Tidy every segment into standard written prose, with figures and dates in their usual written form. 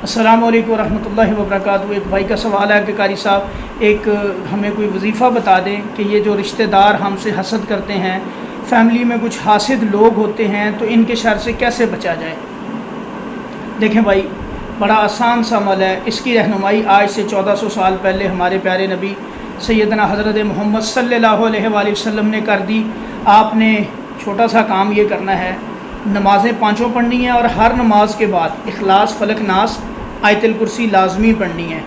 السلام علیکم ورحمۃ اللہ وبرکاتہ۔ ایک بھائی کا سوال ہے کہ قاری صاحب ہمیں کوئی وظیفہ بتا دیں کہ یہ جو رشتہ دار ہم سے حسد کرتے ہیں، فیملی میں کچھ حاسد لوگ ہوتے ہیں، تو ان کے شر سے کیسے بچا جائے؟ دیکھیں بھائی، بڑا آسان سا عمل ہے۔ اس کی رہنمائی آج سے 1400 سال پہلے ہمارے پیارے نبی سیدنا حضرت محمد صلی اللہ علیہ وآلہ وسلم نے کر دی۔ آپ نے چھوٹا سا کام یہ کرنا ہے، نمازیں پانچوں پڑھنی ہیں اور ہر نماز کے بعد اخلاص فلق ناس آیت الکرسی لازمی پڑھنی ہے۔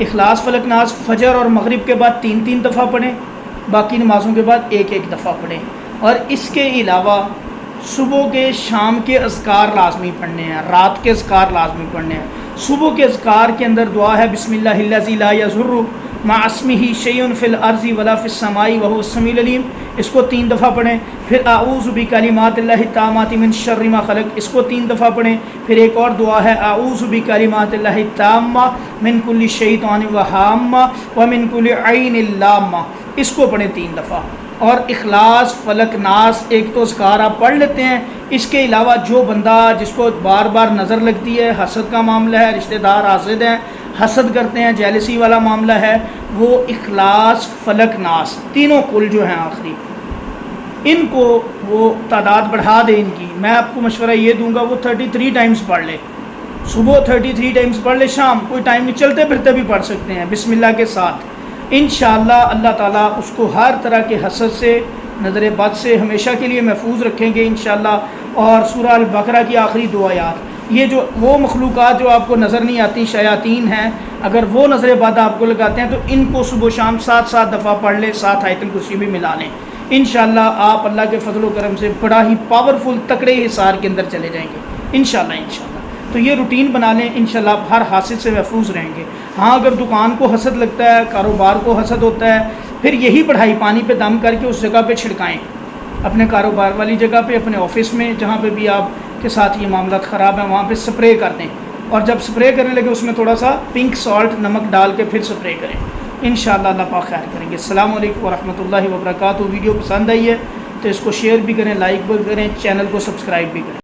اخلاص فلق ناس فجر اور مغرب کے بعد 3 دفعہ پڑھیں، باقی نمازوں کے بعد 1 دفعہ پڑھیں، اور اس کے علاوہ صبح کے شام کے اذکار لازمی پڑھنے ہیں، رات کے اذکار لازمی پڑھنے ہیں۔ صبح کے اذکار کے اندر دعا ہے بسم اللہ الذی لا یضر مع اسمہ شیء فی الارض ولا فی السماء وهو السمیع العلیم، اس کو 3 دفعہ پڑھیں۔ پھر اعوذ بکلمات اللہ التامات من شر ما خلق، اس کو 3 دفعہ پڑھیں۔ پھر ایک اور دعا ہے اعوذ بکلمات اللہ التامہ من کل شیطان وہامہ ومن کل عین لامہ، اس کو پڑھیں 3 دفعہ۔ اور اخلاص فلق ناس ایک تو اذکار آپ پڑھ لیتے ہیں۔ اس کے علاوہ جو بندہ جس کو بار بار نظر لگتی ہے، حسد کا معاملہ ہے، رشتہ دار حاسد ہیں، حسد کرتے ہیں، جیلسی والا معاملہ ہے، وہ اخلاص فلق ناس تینوں کل جو ہیں آخری، ان کو وہ تعداد بڑھا دے ان کی۔ میں آپ کو مشورہ یہ دوں گا وہ 33 ٹائمز پڑھ لے، صبح 33 ٹائمز پڑھ لے، شام کوئی ٹائم نہیں، چلتے پھرتے بھی پڑھ سکتے ہیں بسم اللہ کے ساتھ۔ انشاءاللہ اللہ تعالیٰ اس کو ہر طرح کے حسد سے، نظر بد سے ہمیشہ کے لیے محفوظ رکھیں گے انشاءاللہ۔ اور سورہ البقرہ کی آخری 2 آیات، یہ جو وہ مخلوقات جو آپ کو نظر نہیں آتی، شیاطین ہیں، اگر وہ نظر بد آپ کو لگاتے ہیں تو ان کو صبح و شام 7 دفعہ پڑھ لیں، 7 آیت الکرسی بھی ملا لیں۔ انشاءاللہ آپ اللہ کے فضل و کرم سے بڑا ہی پاورفل تکڑے حصار کے اندر چلے جائیں گے انشاءاللہ۔ تو یہ روٹین بنا لیں، انشاءاللہ آپ ہر حاسد سے محفوظ رہیں گے۔ ہاں اگر دکان کو حسد لگتا ہے، کاروبار کو حسد ہوتا ہے، پھر یہی پڑھائی پانی پہ دم کر کے اس جگہ پہ چھڑکائیں، اپنے کاروبار والی جگہ پہ، اپنے آفس میں، جہاں پہ بھی آپ کے ساتھ یہ معاملات خراب ہیں وہاں پہ سپرے کر دیں، اور جب سپرے کرنے لگے اس میں تھوڑا سا پنک سالٹ نمک ڈال کے پھر سپرے کریں۔ انشاءاللہ اللہ پاک خیر کریں گے۔ السلام علیکم ورحمۃ اللہ وبرکاتہ۔ ویڈیو پسند آئی ہے تو اس کو شیئر بھی کریں، لائک بھی کریں، چینل کو سبسکرائب بھی کریں۔